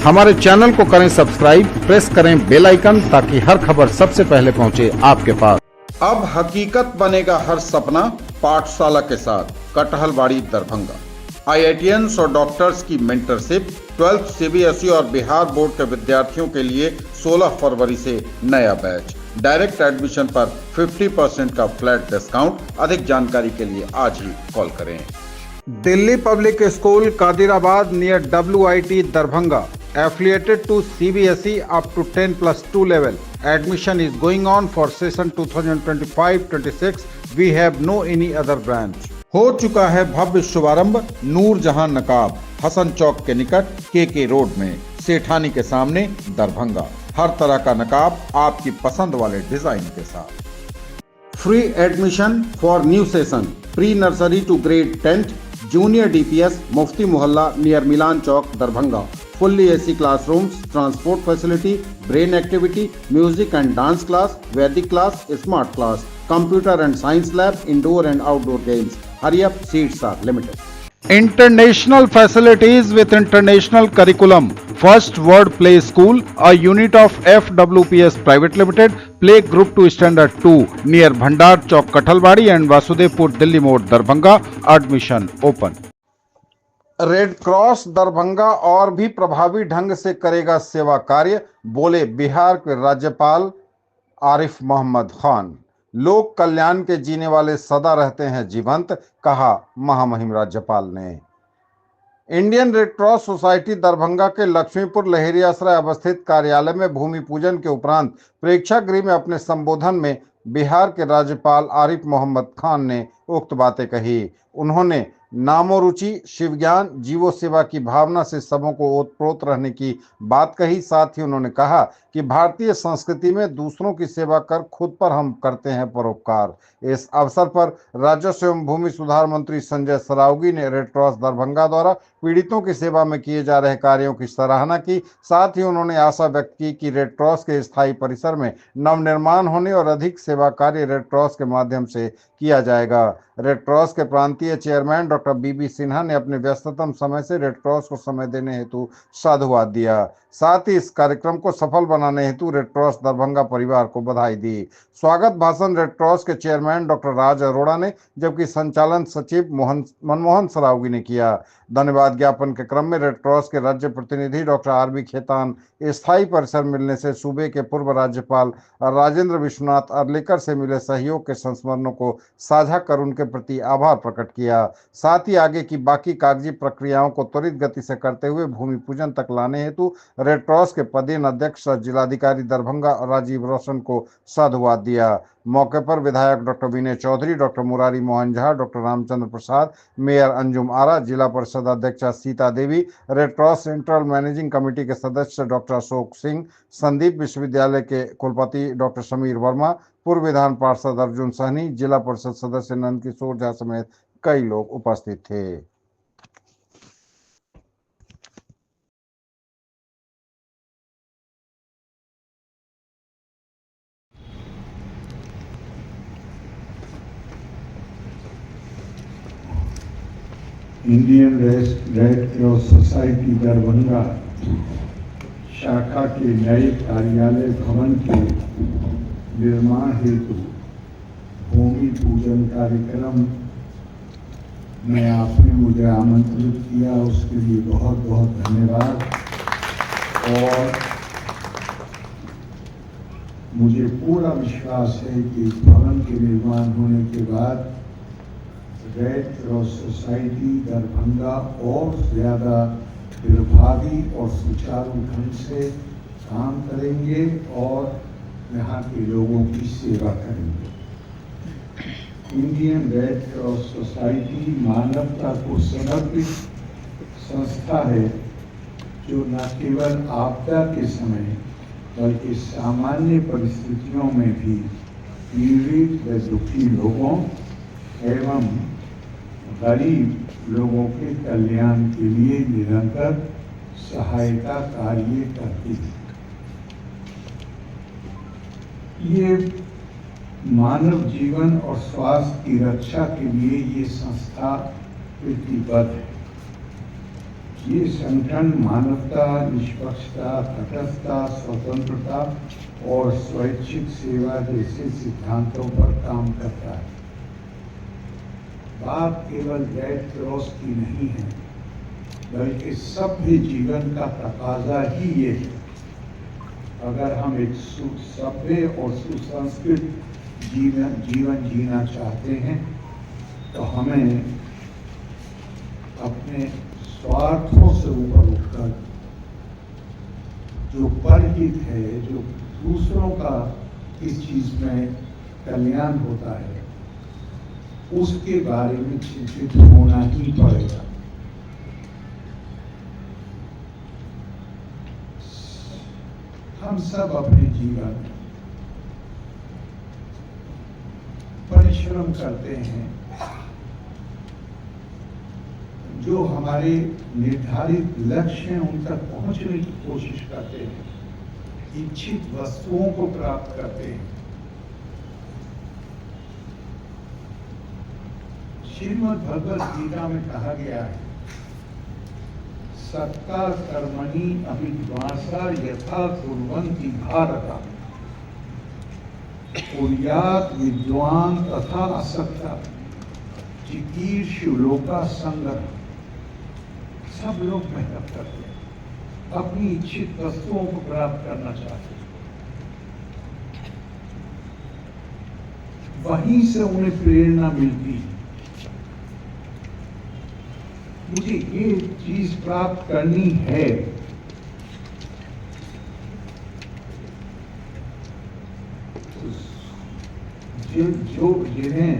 हमारे चैनल को करें सब्सक्राइब, प्रेस करें बेल आइकन ताकि हर खबर सबसे पहले पहुंचे आपके पास। अब हकीकत बनेगा हर सपना पाठशाला के साथ कटहलबाड़ी दरभंगा। IITians और डॉक्टर्स की मेंटरशिप 12th CBSE और बिहार बोर्ड के विद्यार्थियों के लिए 16 फरवरी से नया बैच। डायरेक्ट एडमिशन पर 50% का फ्लैट डिस्काउंट। अधिक जानकारी के लिए आज ही कॉल करें। Delhi public school Kadirabad near WIT Darbhanga affiliated to CBSE up to 10+2 level. Admission is going on for session 2025-26. We have no any other branch. हो चुका है भव्य शुभारंभ नूर जहां नकाब हसन चौक के निकट KK रोड में सेठानी के सामने दरभंगा। हर तरह का नकाब आपकी पसंद वाले डिजाइन के साथ। Free admission for new session pre nursery to grade 10th junior DPS Mufti Mohalla near Milan Chowk Darbhanga. Fully AC classrooms, transport facility, brain activity, music and dance class, Vedic class, smart class, computer and science lab, indoor and outdoor games. Hurry up, seats are limited. International facilities with international curriculum. First Word Play School, a unit of FWPS Private Limited, Play Group 2 Standard 2 near Bhandar Chowk Kathalbadi and Vasudevpur Delhi Mode Darbhanga. Admission open. Red cross Darbhanga और भी प्रभावी ढंग से करेगा सेवा कार्य, बोले बिहार के राज्यपाल आरिफ मोहम्मद खान। लोक कल्याण के जीने वाले सदा रहते हैं जीवंत, कहा महामहिम राज्यपाल ने। Indian red cross society Darbhanga के लक्ष्मीपुर लहेरियासराय अवस्थित कार्यालय में भूमि पूजन के उपरांत प्रेक्षागृह में अपने संबोधन में बिहार के राज्यपाल आरिफ मोहम्मद खान ने उक्त बातें कही। उन्होंने नामोरुचि, शिव ज्ञान, जीवो सेवा की भावना से सबों को ओतप्रोत रहने की बात कही। साथ ही उन्होंने कहा कि भारतीय संस्कृति में दूसरों की सेवा कर खुद पर हम करते हैं परोपकार। इस अवसर पर राजस्व एवं भूमि सुधार मंत्री संजय सरावगी ने रेड क्रॉस दरभंगा द्वारा पीड़ितों की सेवा में किए जा रहे कार्यों की सराहना की। साथ ही उन्होंने आशा व्यक्त की कि रेड क्रॉस के स्थायी परिसर में नवनिर्माण होने और अधिक सेवा कार्य रेड क्रॉस के माध्यम से किया जाएगा। रेड क्रॉस के प्रांतीय चेयरमैन डॉक्टर BB सिन्हा ने अपने व्यस्ततम समय से रेड क्रॉस को समय देने हेतु साधुवाद दिया। साथ ही इस कार्यक्रम को सफल बनाने हेतु रेड क्रॉस दरभंगा परिवार को बधाई दी। स्वागत भाषण रेड क्रॉस के चेयरमैन डॉक्टर राज अरोड़ा ने, जबकि संचालन सचिव मनमोहन सरावगी ने किया। धन्यवाद ज्ञापन के क्रम में रेड क्रॉस के राज्य प्रतिनिधि डॉक्टर RB खेतान स्थायी परिसर मिलने से सूबे के पूर्व राज्यपाल राजेंद्र विश्वनाथ अर्लेकर से मिले सहयोग के संस्मरणों को साझा कर उनके प्रति आभार प्रकट किया। साथ ही आगे की बाकी कागजी प्रक्रियाओं को त्वरित गति से करते हुए भूमि पूजन तक लाने हेतु रेड क्रॉस के पदेन अध्यक्ष जिलाधिकारी दरभंगा राजीव रोशन को साधुवाद दिया। मौके पर विधायक doctor Vinay Chaudhary, doctor Murari Mohan Jha, doctor Ramchandra Prasad, mayor Anjum Ara, Zila Parishad अध्यक्षा Sita Devi, Red Cross central managing committee के सदस्य डॉक्टर अशोक सिंह, संदीप विश्वविद्यालय के कुलपति डॉक्टर समीर वर्मा, पूर्व विधान पार्षद अर्जुन सहनी, जिला परिषद सदस्य नंद किशोर झा समेत कई लोग उपस्थित थे। Indian red cross society Darbhanga शाखा के नए कार्यालय भवन के निर्माण हेतु भूमि पूजन कार्यक्रम में आपने मुझे आमंत्रित किया, उसके लिए बहुत बहुत धन्यवाद। और मुझे पूरा विश्वास है कि इस भवन के निर्माण होने के बाद रेड क्रॉस सोसाइटी दरभंगा और ज़्यादा प्रभावी और सुचारू ढंग से काम करेंगे और यहाँ के लोगों की सेवा करेंगे। इंडियन रेड क्रॉस सोसाइटी मानवता को समर्पित संस्था है जो न केवल आपदा के समय बल्कि सामान्य परिस्थितियों में भी पीड़ित व दुखी लोगों एवं गरीब लोगों के कल्याण के लिए निरंतर सहायता कार्य करती है। ये मानव जीवन और स्वास्थ्य की रक्षा के लिए ये संस्था प्रतिबद्ध है। ये संगठन मानवता, निष्पक्षता, तटस्थता, स्वतंत्रता और स्वैच्छिक सेवा जैसे सिद्धांतों पर काम करता है। बात केवल रेड क्रॉस की नहीं है, बल्कि सभ्य जीवन का तकाजा ही ये है। अगर हम एक सभ्य और सुसंस्कृत जीवन जीना चाहते हैं तो हमें अपने स्वार्थों से ऊपर उठकर जो परहित है, जो दूसरों का इस चीज में कल्याण होता है, उसके बारे में चिंतित होना ही पड़ेगा। हम सब अपने जीवन में परिश्रम करते हैं, जो हमारे निर्धारित लक्ष्य हैं उन तक पहुंचने की कोशिश करते हैं, इच्छित वस्तुओं को प्राप्त करते हैं। श्रीमद् भगवद गीता में कहा गया है, सत्ता कर्मणि अभिद्वांसा यथा कुर्वन्ति भारत कुर्यात् विद्वान तथा असक्ता चिकीर्षु लोका संगम। सब लोग मेहनत करते हैं, अपनी इच्छित वस्तुओं को प्राप्त करना चाहते हैं, वहीं से उन्हें प्रेरणा मिलती है। मुझे ये चीज प्राप्त करनी है, जो जिन्हें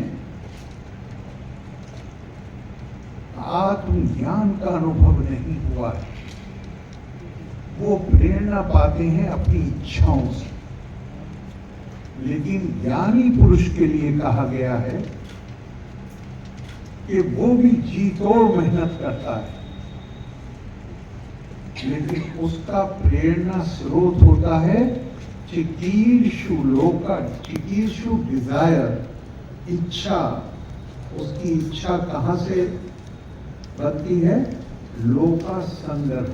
आत्मज्ञान का अनुभव नहीं हुआ है, वो प्रेरणा पाते हैं अपनी इच्छाओं से। लेकिन ज्ञानी पुरुष के लिए कहा गया है कि वो भी जी तोड़ मेहनत करता है, लेकिन उसका प्रेरणा स्रोत होता है चिकीर्षु लोका, चिकीर्षु डिजायर, इच्छा। उसकी इच्छा कहां से बनती है? लोका संदर्भ।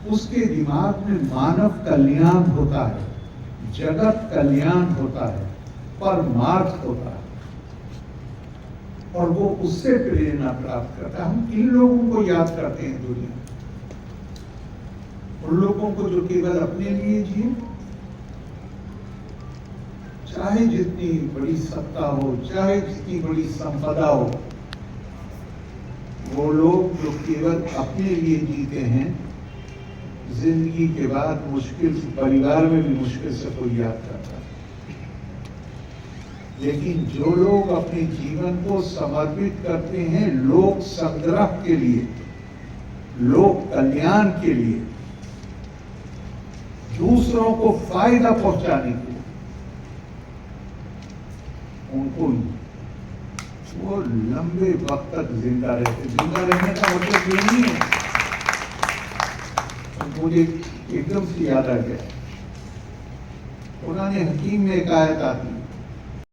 उसके दिमाग में मानव कल्याण होता है, जगत कल्याण होता है, परमार्थ होता है, और वो उससे प्रेरणा प्राप्त करता है। हम किन लोगों को याद करते हैं दुनिया? उन लोगों को जो केवल अपने लिए जिए, चाहे जितनी बड़ी सत्ता हो, चाहे जितनी बड़ी संपदा हो, वो लोग जो केवल अपने लिए जीते हैं, जिंदगी के बाद मुश्किल, परिवार में भी मुश्किल से कोई याद करता है। लेकिन जो लोग अपने जीवन को समर्पित करते हैं लोक संग्रह के लिए, लोक कल्याण के लिए, दूसरों को फायदा पहुंचाने के लिए, उनको वो लंबे वक्त तक जिंदा रहते। जिंदा रहने का मतलब ये नहीं है। मुझे एकदम से याद आ गया, पुराने हकीम में एक आयत आती है,